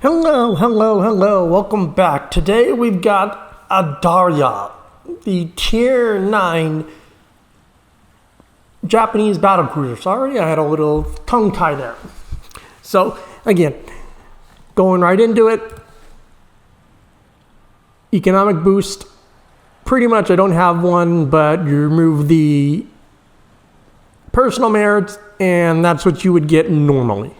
Hello, welcome back. Today we've got Adatara, the Tier 9 Japanese battle cruiser. Sorry, I had a little tongue tie there. So, again, going right into it. Economic boost. Pretty much I don't have one, but you remove the personal merits, and that's what you would get normally.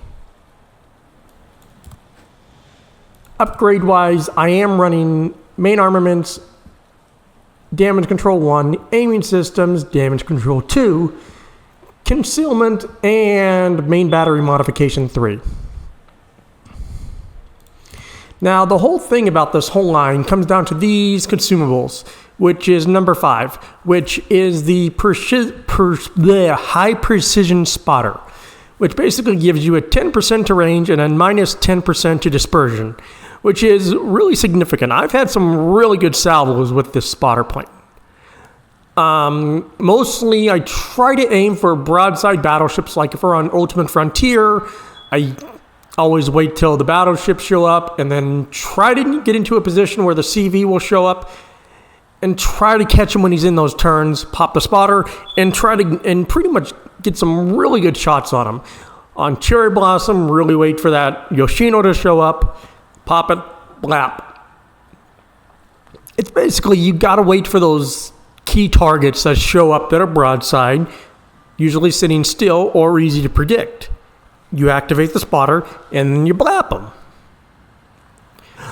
Upgrade wise, I am running main armaments, damage control 1, aiming systems, damage control 2, concealment, and main battery modification 3. Now, the whole thing about this whole line comes down to these consumables, which is number 5, which is the high precision spotter, which basically gives you a 10% to range and a minus 10% to dispersion, which is really significant. I've had some really good salvos with this spotter plane. Mostly I try to aim for broadside battleships, like if we're on Ultimate Frontier, I always wait till the battleships show up and then try to get into a position where the CV will show up and try to catch him when he's in those turns, pop the spotter, and pretty much get some really good shots on him. On Cherry Blossom, really wait for that Yoshino to show up, pop it, blap. It's basically, you gotta wait for those key targets that show up that are broadside, usually sitting still or easy to predict. You activate the spotter and then you blap them.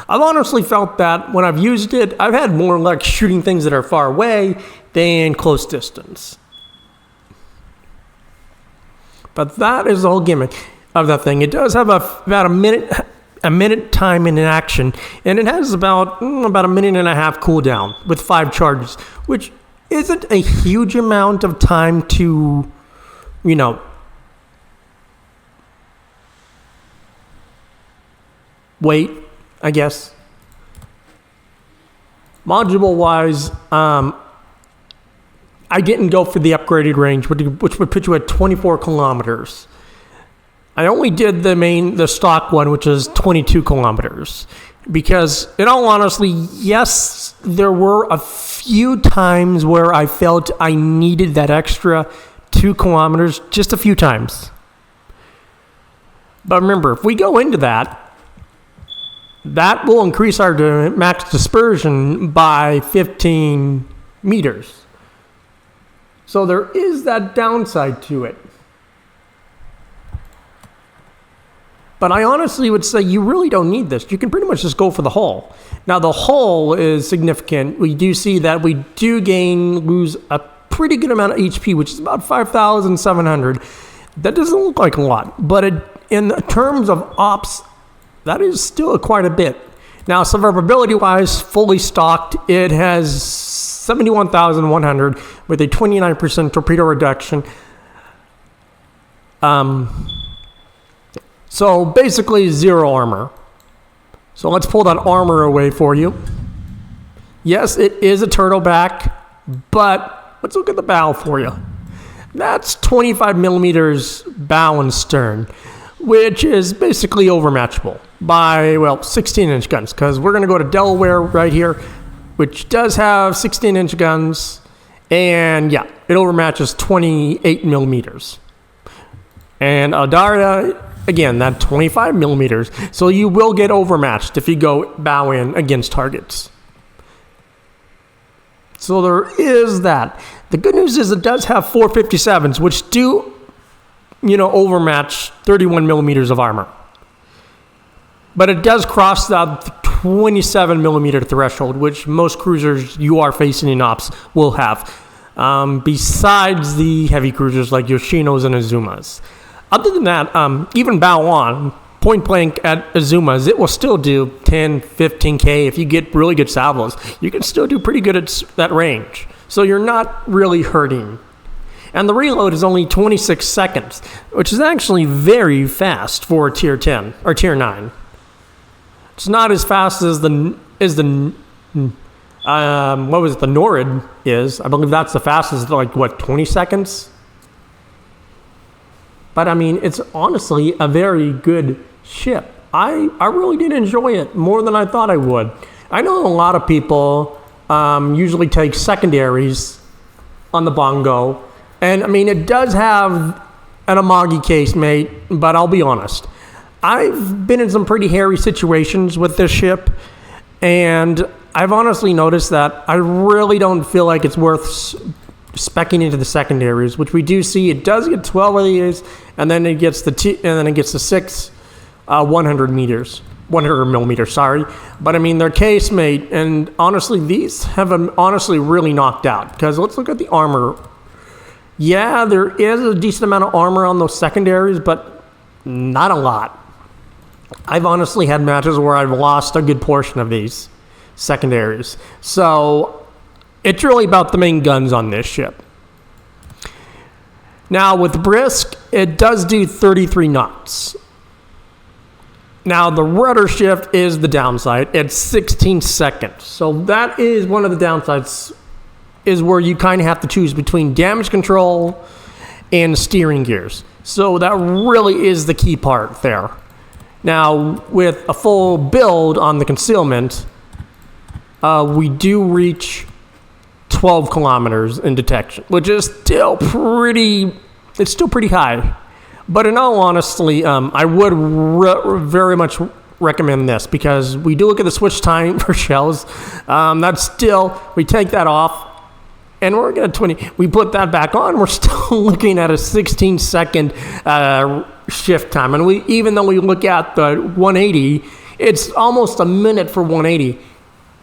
I've honestly felt that when I've used it, I've had more luck shooting things that are far away than close distance. But that is the whole gimmick of that thing. It does have about a minute time in action, and it has about a minute and a half cooldown with 5 charges, which isn't a huge amount of time to, wait, I guess. Module wise, I didn't go for the upgraded range, which would put you at 24 kilometers. I only did the stock one, which is 22 kilometers. Because, in all honesty, yes, there were a few times where I felt I needed that extra 2 kilometers, just a few times. But remember, if we go into that will increase our max dispersion by 15 meters. So there is that downside to it. But I honestly would say you really don't need this. You can pretty much just go for the hull. Now the hull is significant. We do see that we do lose a pretty good amount of HP, which is about 5,700. That doesn't look like a lot, but in terms of ops, that is still quite a bit. Now, survivability-wise, fully stocked, it has 71,100 with a 29% torpedo reduction. So basically 0 armor. So let's pull that armor away for you. Yes, it is a turtleback, but let's look at the bow for you. That's 25 millimeters bow and stern, which is basically overmatchable by, 16-inch guns, because we're going to go to Delaware right here, which does have 16-inch guns, and yeah, it overmatches 28 millimeters. And Adatara, again, that 25 millimeters, so you will get overmatched if you go bow in against targets. So there is that. The good news is it does have 457s, which do overmatch 31 millimeters of armor. But it does cross that 27 millimeter threshold, which most cruisers you are facing in ops will have, besides the heavy cruisers like Yoshinos and Azumas. Other than that, even bow on, point blank at Azumas, it will still do 10, 15K. If you get really good salvos, you can still do pretty good at that range. So you're not really hurting. And the reload is only 26 seconds, which is actually very fast for a Tier 10 or Tier 9. It's not as fast as the Norid is. I believe that's the fastest, 20 seconds? But I mean, it's honestly a very good ship. I really did enjoy it more than I thought I would. I know a lot of people usually take secondaries on the Bongo, and I mean, it does have an Amagi casemate, but I'll be honest. I've been in some pretty hairy situations with this ship, and I've honestly noticed that I really don't feel like it's worth speccing into the secondaries, which we do see. It does get 12 of these, and then it gets the 6 100 millimeters, sorry. But I mean, they're casemate, and honestly, these have honestly really knocked out, because let's look at the armor. Yeah, there is a decent amount of armor on those secondaries, but not a lot. I've honestly had matches where I've lost a good portion of these secondaries. So it's really about the main guns on this ship. Now with Brisk, it does do 33 knots. Now the rudder shift is the downside. It's 16 seconds. So that is one of the downsides, is where you kind of have to choose between damage control and steering gears. So that really is the key part there. Now, with a full build on the concealment, we do reach 12 kilometers in detection, which is still pretty high. But in all honesty, I would very much recommend this, because we do look at the switch time for shells. That's still, we take that off, and we're at 20. We put that back on, we're still looking at a 16-second shift time. And even though we look at the 180, it's almost a minute for 180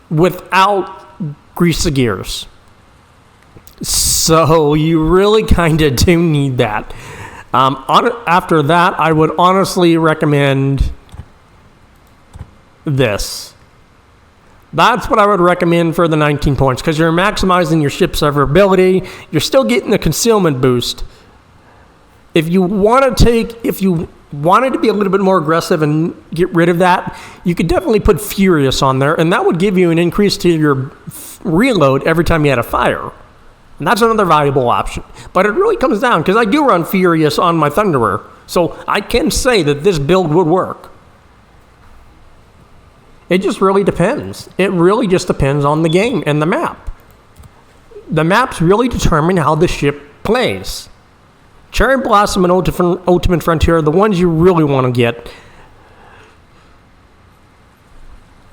without grease the gears. So you really kind of do need that. After that, I would honestly recommend this. That's what I would recommend for the 19 points, because you're maximizing your ship's survivability. You're still getting the concealment boost. If you wanted to be a little bit more aggressive and get rid of that, you could definitely put Furious on there, and that would give you an increase to your reload every time you had a fire. And that's another valuable option. But it really comes down, because I do run Furious on my Thunderer, so I can say that this build would work. It just really depends. It really just depends on the game and the map. The maps really determine how the ship plays. Cherry Blossom and Ultimate Frontier are the ones you really want to get.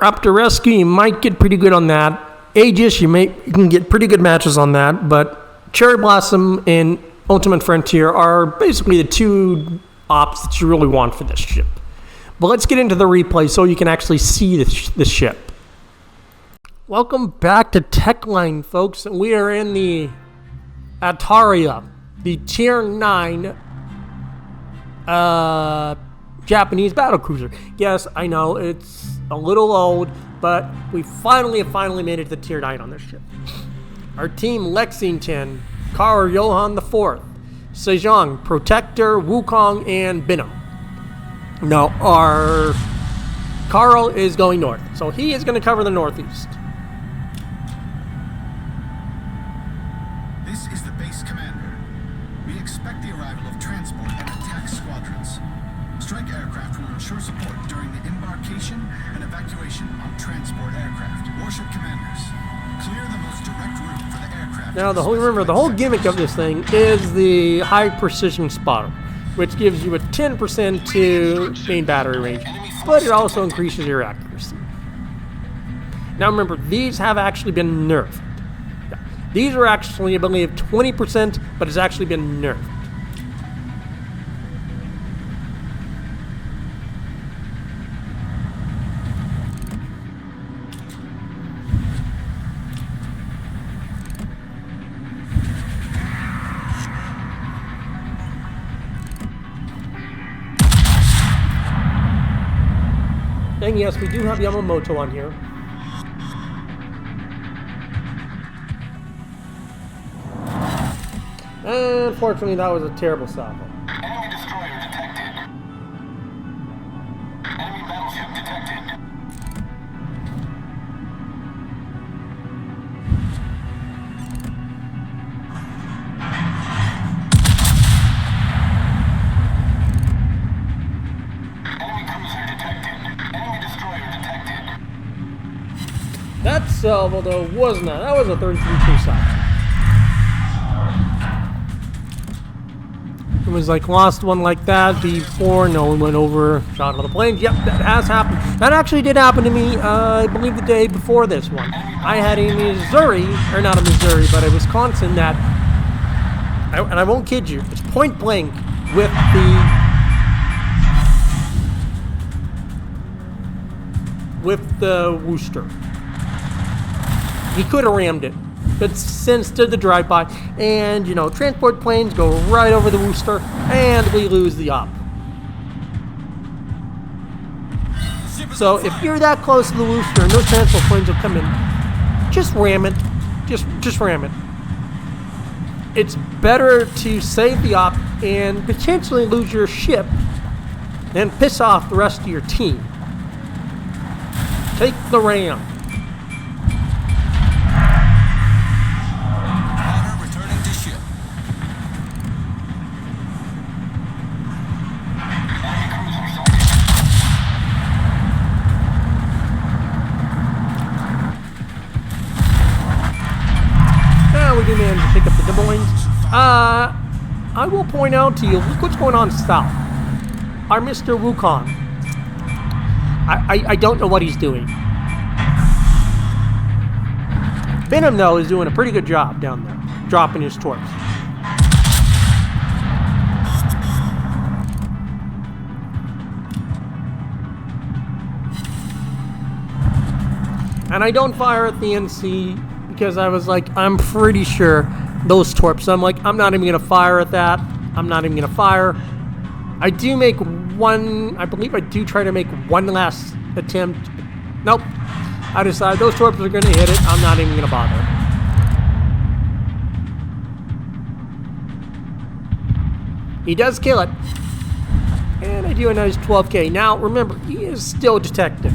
Raptor Rescue, you might get pretty good on that. Aegis, you can get pretty good matches on that, but Cherry Blossom and Ultimate Frontier are basically the two ops that you really want for this ship. But let's get into the replay so you can actually see the ship. Welcome back to Techline, folks. We are in the Adatara, the Tier 9 Japanese battlecruiser. Yes, I know, it's a little old, but we finally made it to Tier 9 on this ship. Our team: Lexington, Carl Johann IV, Sejong, Protector, Wukong, and Binham. Now, our Carl is going north, so he is going to cover the northeast. This is the base commander. We expect the arrival of transport and attack squadrons. Strike aircraft will ensure support during the embarkation and evacuation on transport aircraft. Warship commanders, clear the most direct route for the aircraft. Now, the whole gimmick of this thing is the high precision spotter, which gives you a 10% to main battery range, but it also increases your accuracy. Now remember, these have actually been nerfed. Yeah. These are actually, I believe, 20%, but it's actually been nerfed. And yes, we do have Yamamoto on here. Unfortunately, that was a terrible salvo. Enemy destroyer detected. Enemy battleship detected. Enemy cruiser detected. That salvo was not. That was a 33 salvo. It was like lost one like that before. No one went over, shot on the planes. Yep, that has happened. That actually did happen to me, I believe the day before this one. I had a Missouri, or not a Missouri, but a Wisconsin that, and I won't kid you, it's point blank with the Worcester. He could have rammed it. But since did the drive-by, and you know, transport planes go right over the Worcester, and we lose the op. So if you're that close to the Worcester and those transport planes will come in, just ram it. Just ram it. It's better to save the op and potentially lose your ship than piss off the rest of your team. Take the ram. We do manage to pick up the Des Moines. I will point out to you, look what's going on south. Our Mr. Wukong. I don't know what he's doing. Venom, though, is doing a pretty good job down there, dropping his torps. And I don't fire at the NC because I was like, I'm pretty sure those torps. I'm like, I'm not even going to fire at that. I'm not even going to fire. I do make one, I believe I do try to make one last attempt. Nope. I decided those torps are going to hit it. I'm not even going to bother. He does kill it. And I do a nice 12K. Now, remember, he is still detective.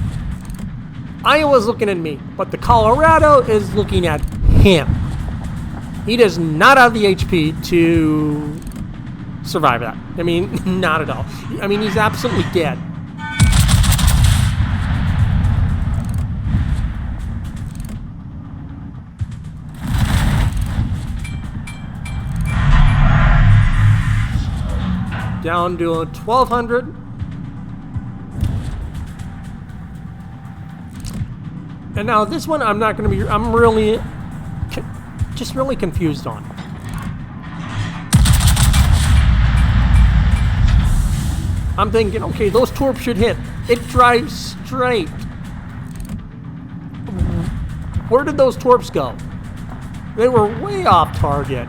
Iowa's looking at me, but the Colorado is looking at him. He does not have the HP to survive that. I mean, not at all. I mean, he's absolutely dead. Down to a 1200. And now this one, I'm not going to be, I'm really, just really confused on. I'm thinking, okay, those torps should hit. It drives straight. Where did those torps go? They were way off target.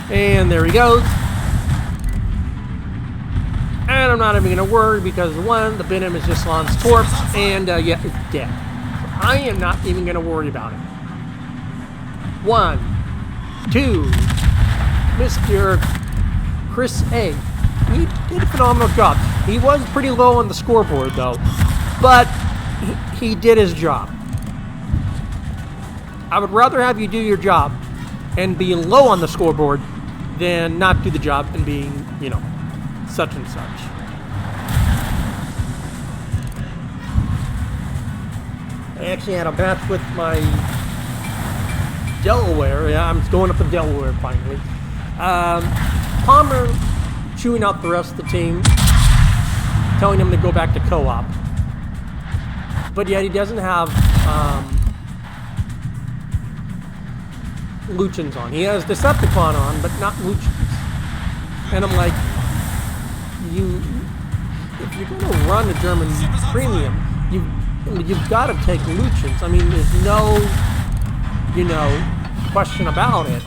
And there he goes. And I'm not even going to worry because one, the Venom is just on his corpse, and yeah, it's dead. So I am not even going to worry about it. 1, 2, Mr. Chris A. He did a phenomenal job. He was pretty low on the scoreboard though, but he did his job. I would rather have you do your job and be low on the scoreboard than not do the job and being, you know, such and such. I actually had a match with my Delaware. Yeah, I'm going up to Delaware finally. Palmer chewing out the rest of the team, telling him to go back to co-op. But yet he doesn't have Luchins on. He has Decepticon on, but not Luchins. And I'm like, if you're going to run a German premium, you've got to take Luchins. I mean, there's no, you know, question about it.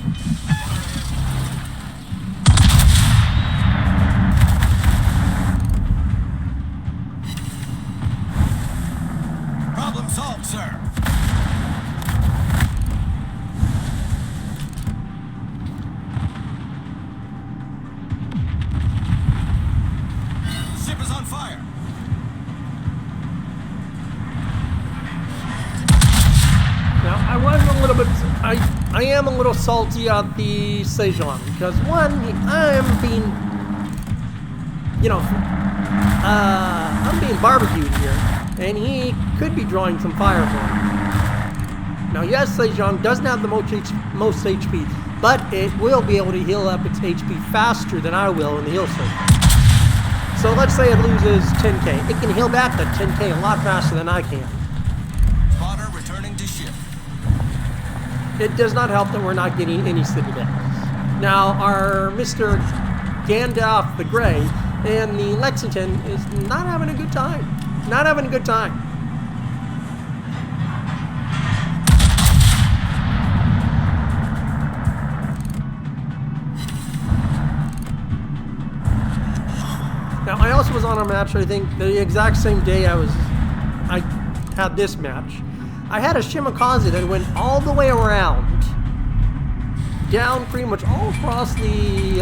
Problem solved, sir. Ship is on fire. I am a little salty at the Sejong because one, I am being, I'm being barbecued here, and he could be drawing some fire for me. Now, yes, Sejong doesn't have the most HP, but it will be able to heal up its HP faster than I will in the heal circle. So let's say it loses 10k. It can heal back that 10k a lot faster than I can. Spotter returning to ship. It does not help that we're not getting any citadels. Now, our Mr. Gandalf the Grey and the Lexington is not having a good time. Not having a good time. Now, I also was on a match, I think, the exact same day I had this match. I had a Shimakaze that went all the way around, down pretty much all across the,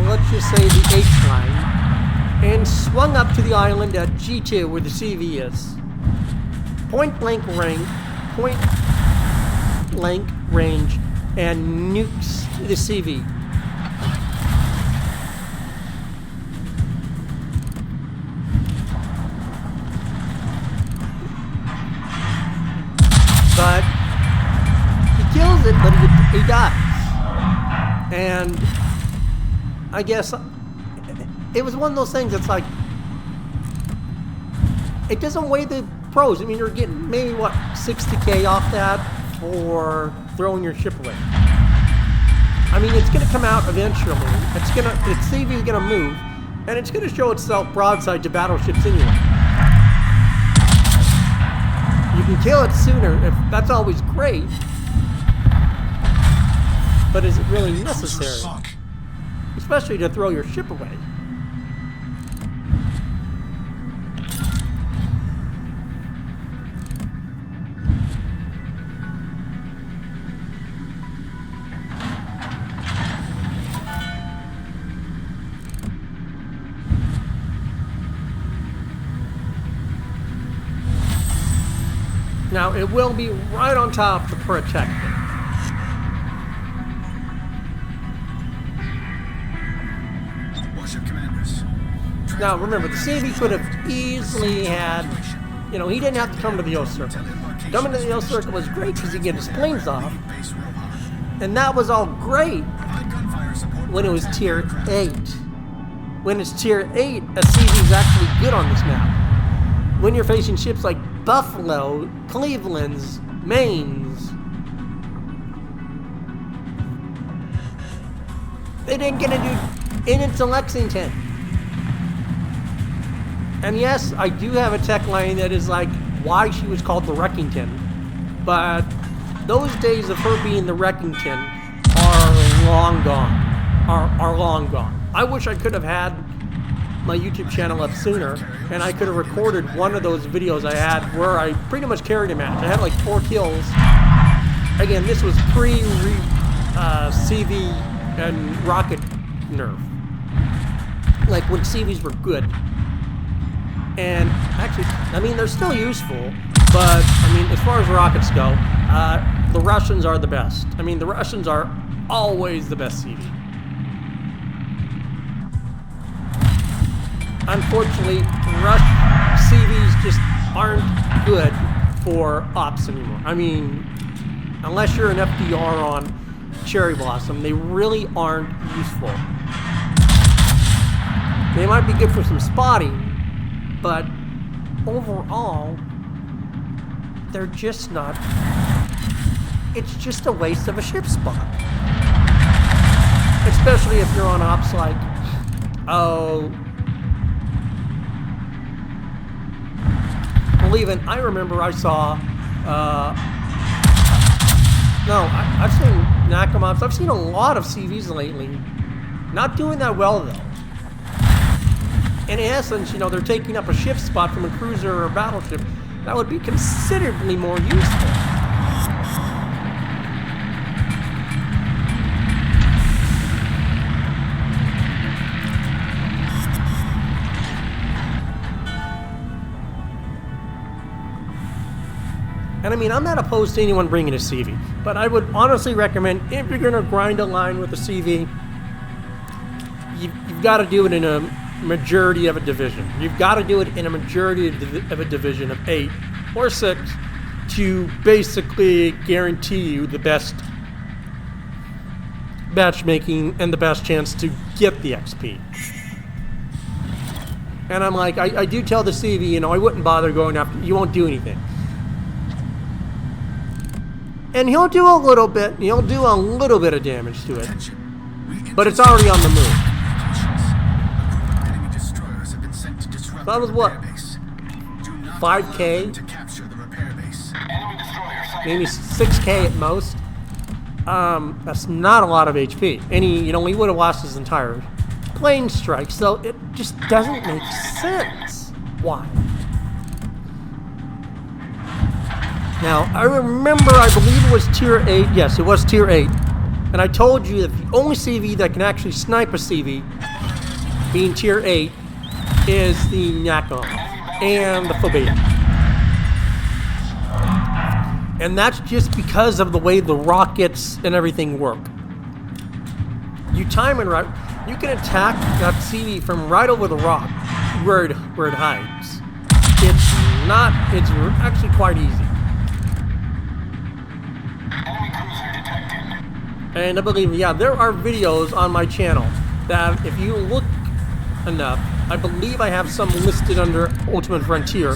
let's just say the H line, and swung up to the island at G2 where the CV is. Point blank range, and nukes the CV. But he kills it, but he dies. And I guess it was one of those things that's like, it doesn't weigh the pros. I mean, you're getting maybe, 60k off that for throwing your ship away. I mean, it's going to come out eventually. Its CV is going to move, and it's going to show itself broadside to battleships anyway. You can kill it sooner, if that's always great. But is it really necessary? Especially to throw your ship away. Now, it will be right on top of the protector. Warship commanders. Now, remember, the CV could have easily had, he didn't have to come to the O Circle. Coming to the O Circle was great because he could get his planes off. And that was all great when it was Tier 8. When it's Tier 8, a CV is actually good on this map. When you're facing ships like Buffalo, Cleveland's, Maine's, they didn't get to do it into Lexington. And yes, I do have a tech line that is like why she was called the Wreckington. But those days of her being the Wreckington are long gone. Are long gone. I wish I could have had my YouTube channel up sooner, and I could have recorded one of those videos I had where I pretty much carried a match. I had like 4 kills. Again, this was CV and rocket nerf. Like when CVs were good. And actually, I mean, they're still useful, but I mean, as far as rockets go, the Russians are the best. I mean, the Russians are always the best CV. Unfortunately, CVs just aren't good for ops anymore. I mean, unless you're an FDR on Cherry Blossom, they really aren't useful. They might be good for some spotting, but overall, they're just not. It's just a waste of a ship spot. Especially if you're on ops like, I remember I saw, I've seen Nakamops. I've seen a lot of CVs lately. Not doing that well, though. In essence, they're taking up a ship spot from a cruiser or battleship that would be considerably more useful. And I mean, I'm not opposed to anyone bringing a CV, but I would honestly recommend, if you're going to grind a line with a CV, you've got to do it in a majority of a division. You've got to do it in a majority of a division of 8 or 6 to basically guarantee you the best matchmaking and the best chance to get the XP. And I'm like, I do tell the CV, you know, I wouldn't bother going after, you won't do anything. And he'll do a little bit of damage to it. But it's already on the move. So that was what? 5K? Maybe 6K at most. That's not a lot of HP. And he would have lost his entire plane strike, so it just doesn't make sense. Why? Now, I remember, I believe it was tier 8. Yes, it was tier 8. And I told you that the only CV that can actually snipe a CV, being tier 8, is the Nakon and the Phobeta. And that's just because of the way the rockets and everything work. You time it right, you can attack that CV from right over the rock where it hides. It's actually quite easy. And I believe, yeah, there are videos on my channel that if you look enough, I believe I have some listed under Ultimate Frontier.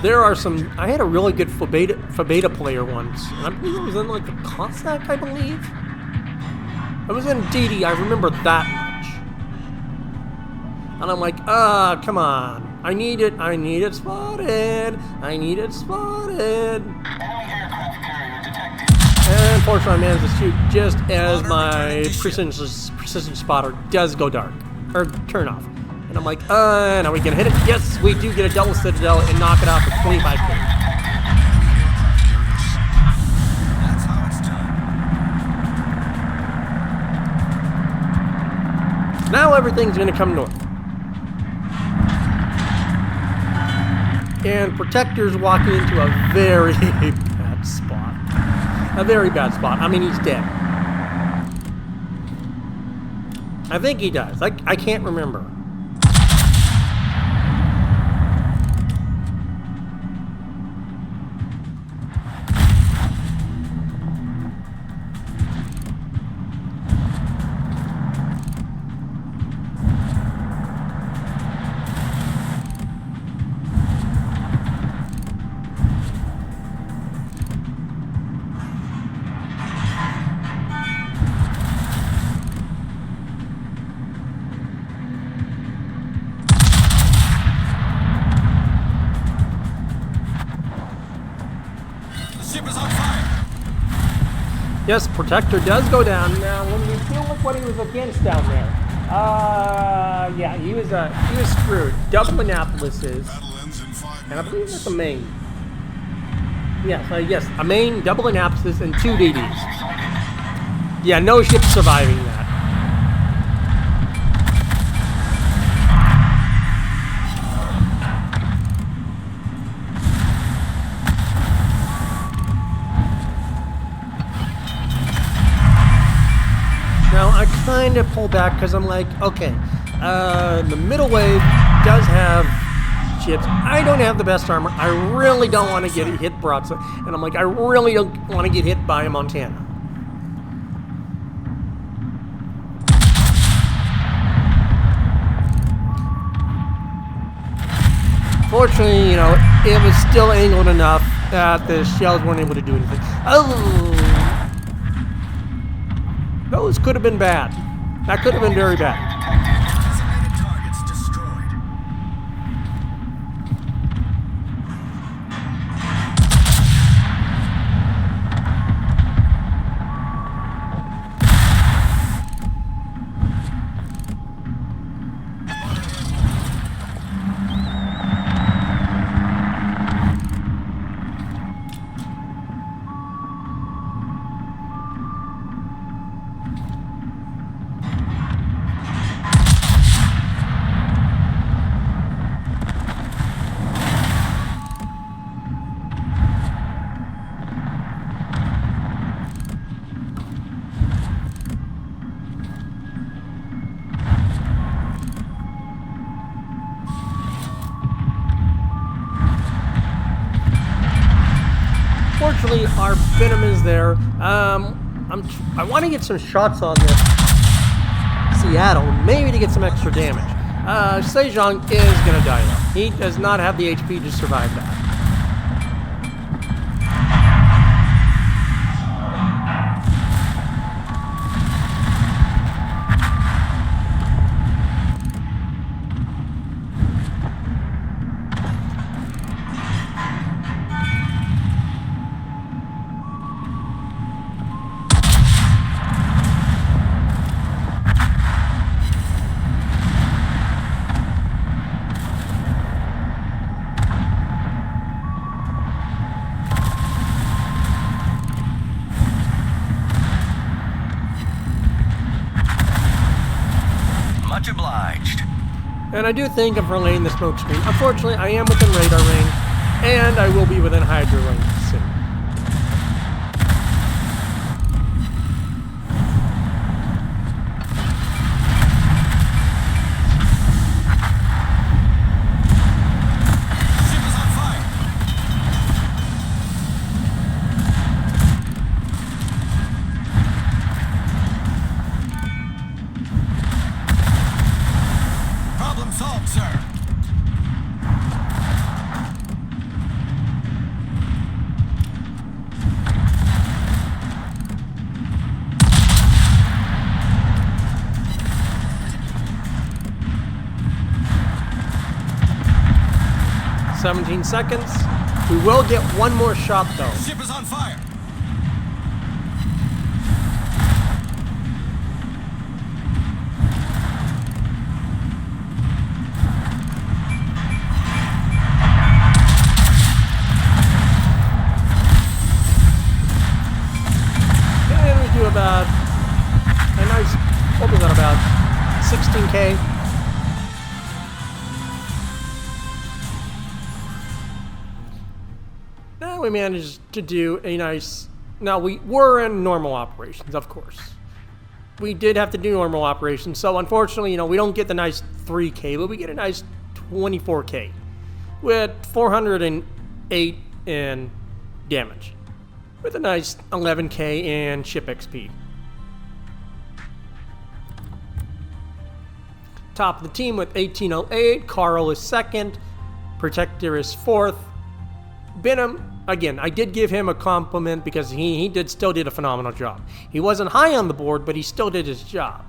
There are some, I had a really good Phobeta player once. And I believe it was in like the Cossack, I believe. I was in DD, I remember that much. And I'm like, come on. I need it spotted. And unfortunately, I managed to shoot just as my precision spotter does go dark, or turn off. And I'm like, now we can hit it. Yes, we do get a double citadel and knock it out for 25K. That's how it's done. Now everything's gonna come north. And Protector's walking into a very bad spot. A very bad spot. I mean, he's dead. I think he does. I can't remember. Yes, Protector does go down. Now, when you deal with what he was against down there, yeah, he was screwed. Double Annapolis is, and I believe that's a main. Yes, a main, double Annapolis, and 2 DDs. Yeah, no ship surviving that. Now, I kind of pull back because I'm like, okay, the middle wave does have ships. I don't have the best armor. I really don't want to get hit broadside. And I'm like, I really don't want to get hit by a Montana. Fortunately, you know, it was still angled enough that the shells weren't able to do anything. Oh! Those could have been bad. That could have been very bad. Designated targets destroyed. Unfortunately, our Venom is there. I want to get some shots on this Seattle, maybe to get some extra damage. Sejong is going to die though. He does not have the HP to survive that. Much obliged. And I do think of relaying the smoke screen. Unfortunately, I am within radar range, and I will be within Hydra range soon. Ship is on fire. Problem solved, sir. – 17 seconds. We will get one more shot though. Ship is on fire. And we do about a nice, what was that, about 16K. Now we managed to do a nice, now we were in normal operations, of course. We did have to do normal operations, so unfortunately, we don't get the nice 3K, but we get a nice 24K with 408 in damage, with a nice 11K in ship XP. Top of the team with 1808, Carl is second, Protector is fourth. Venom, again, I did give him a compliment because he still did a phenomenal job. He wasn't high on the board, but he still did his job.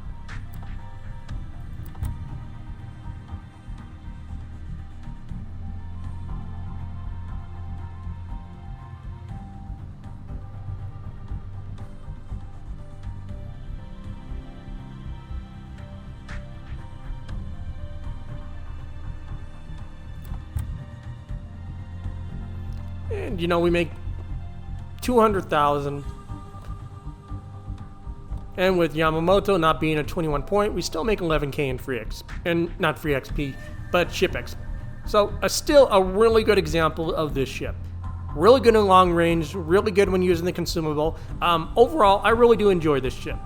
And we make 200,000. And with Yamamoto not being a 21 point, we still make 11K in free XP, and not free XP, but ship XP. So still a really good example of this ship. Really good in long range, really good when using the consumable. Overall, I really do enjoy this ship.